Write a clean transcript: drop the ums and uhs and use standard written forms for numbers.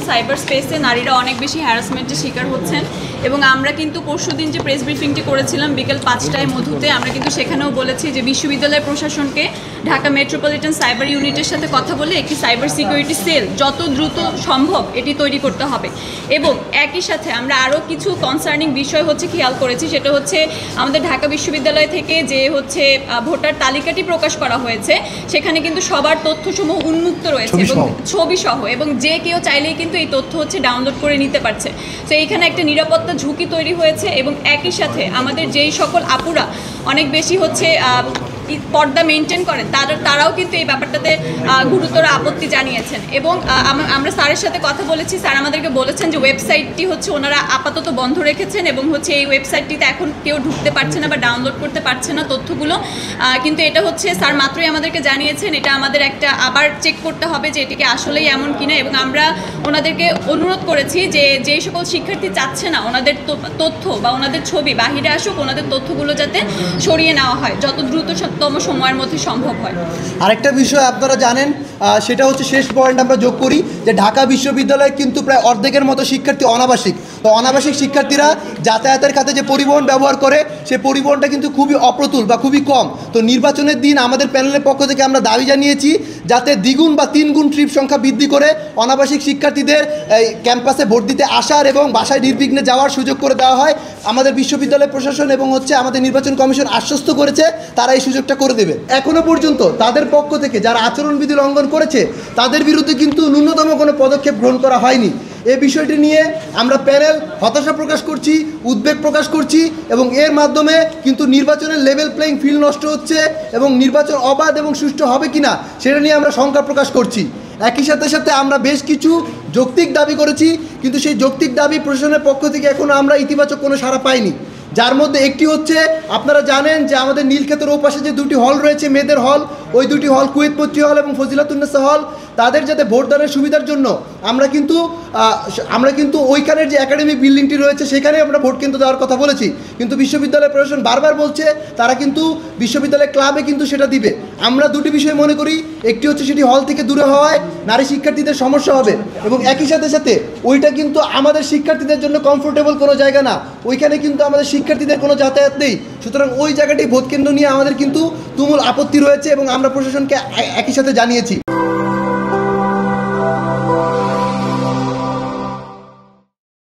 Cyber স্পেসে নারীরা অনেক বেশি হ্যারাসমেন্টের শিকার হচ্ছেন এবং আমরা কিন্তু পরশুদিন যে প্রেস ব্রিফিংটি করেছিলাম বিকেল 5টায় মধুতে, আমরা কিন্তু সেখানেও বলেছি যে বিশ্ববিদ্যালয় প্রশাসনকে ঢাকা মেট্রোপলিটন সাইবার ইউনিটের সাথে কথা বলে একটি সাইবার সিকিউরিটি সেল যত দ্রুত সম্ভব এটি তৈরি করতে হবে। এবং একই সাথে আমরা আরও কিছু কনসার্নিং বিষয় খেয়াল করেছি, সেটা হচ্ছে আমাদের ঢাকা বিশ্ববিদ্যালয় থেকে যে ভোটার তালিকাটি প্রকাশ করা হয়েছে সেখানে কিন্তু সবার তথ্যসমূহ উন্মুক্ত রয়েছে এবং ছবি সহ, এবং যে কেউ চাইলেই কিন্তু এই তথ্য ডাউনলোড করে নিতে পারছে। তো এইখানে একটা নিরাপত্তা ঝুঁকি তৈরি হয়েছে এবং একই সাথে আমাদের যেই সকল আপুরা অনেক বেশি পর্দা মেনটেন করেন তারাও কিন্তু এই ব্যাপারটাতে গুরুতর আপত্তি জানিয়েছেন। এবং আমরা স্যারের সাথে কথা বলেছি, স্যার আমাদেরকে বলেছেন যে ওয়েবসাইটটি ওনারা আপাতত বন্ধ রেখেছেন এবং এই ওয়েবসাইটটিতে এখন কেউ ঢুকতে পারছে না বা ডাউনলোড করতে পারছে না তথ্যগুলো। কিন্তু এটা স্যার মাত্রই আমাদেরকে জানিয়েছেন, এটা আমাদের একটা আবার চেক করতে হবে যে এটিকে আসলেই এমন কিনা। এবং আমরা ওনাদেরকে অনুরোধ করেছি যে যেই সকল শিক্ষার্থী চাচ্ছে না ওনাদের তথ্য বা ওনাদের ছবি বাহিরে আসুক, ওনাদের তথ্যগুলো যাতে সরিয়ে নেওয়া হয় যত দ্রুততম সময়ের মধ্যে সম্ভব হয়। আরেকটা বিষয় আপনারা জানেন, সেটা শেষ পয়েন্ট আমরা যোগ করি যে ঢাকা বিশ্ববিদ্যালয়ে কিন্তু প্রায় অর্ধেকের মতো শিক্ষার্থী অনাবাসিক। তো অনাবাসিক শিক্ষার্থীরা যাতায়াতের খাতে যে পরিবহন ব্যবহার করে সেই পরিবহনটা কিন্তু খুবই অপ্রতুল বা খুবই কম। তো নির্বাচনের দিন আমাদের প্যানেলের পক্ষ থেকে আমরা দাবি জানিয়েছি যাতে দ্বিগুণ বা তিনগুণ ট্রিপ সংখ্যা বৃদ্ধি করে অনাবাসিক শিক্ষার্থীদের এই ক্যাম্পাসে ভোট দিতে আসার এবং বাসায় নির্বিঘ্নে যাওয়ার সুযোগ করে দেওয়া হয়। আমাদের বিশ্ববিদ্যালয় প্রশাসন এবং আমাদের নির্বাচন কমিশন আশ্বস্ত করেছে তারা এই সুযোগটা করে দেবে। এখনো পর্যন্ত তাদের পক্ষ থেকে যারা আচরণবিধি লঙ্ঘন করেছে তাদের বিরুদ্ধে কিন্তু ন্যূনতম কোনো পদক্ষেপ গ্রহণ করা হয়নি। এই বিষয়টি নিয়ে আমরা প্যানেল হতাশা প্রকাশ করছি, উদ্বেগ প্রকাশ করছি এবং এর মাধ্যমে কিন্তু নির্বাচনের লেভেল প্লেইং ফিল্ড নষ্ট হচ্ছে এবং নির্বাচন অবাধ এবং সুষ্ঠু হবে কিনা সেটা নিয়ে আমরা শঙ্কা প্রকাশ করছি। একই সাথে আমরা বেশ কিছু যৌক্তিক দাবি করেছি, কিন্তু সেই যৌক্তিক দাবি প্রশাসনের পক্ষ থেকে এখনও আমরা ইতিবাচক কোনো সাড়া পাইনি। যার মধ্যে একটি আপনারা জানেন যে আমাদের নীলক্ষেতের ওপাশে যে দুটি হল রয়েছে মেয়েদের হল, ওই দুটি হল কুয়েত পত্রী হল এবং ফজিলাতুন্নেসা হল, তাদের যাতে ভোটদানের সুবিধার জন্য আমরা কিন্তু ওইখানের যে একাডেমিক বিল্ডিংটি রয়েছে সেখানে আমরা ভোট কেন্দ্র দেওয়ার কথা বলেছি। কিন্তু বিশ্ববিদ্যালয় প্রশাসন বারবার বলছে তারা কিন্তু বিশ্ববিদ্যালয় ক্লাবে কিন্তু সেটা দিবে। আমরা দুটি বিষয় মনে করি, একটি সেটি হল থেকে দূরে হওয়ায় নারী শিক্ষার্থীদের সমস্যা হবে এবং একই সাথে ওইটা কিন্তু আমাদের শিক্ষার্থীদের জন্য কমফোর্টেবল কোনো জায়গা না, ওইখানে কিন্তু আমাদের শিক্ষার্থীদের কোনো যাতায়াত নেই। সুতরাং ওই জায়গাটি ভোট কেন্দ্র নিয়ে আমাদের কিন্তু তুমুল আপত্তি রয়েছে এবং আমরা প্রশাসনকে একই সাথে জানিয়েছি।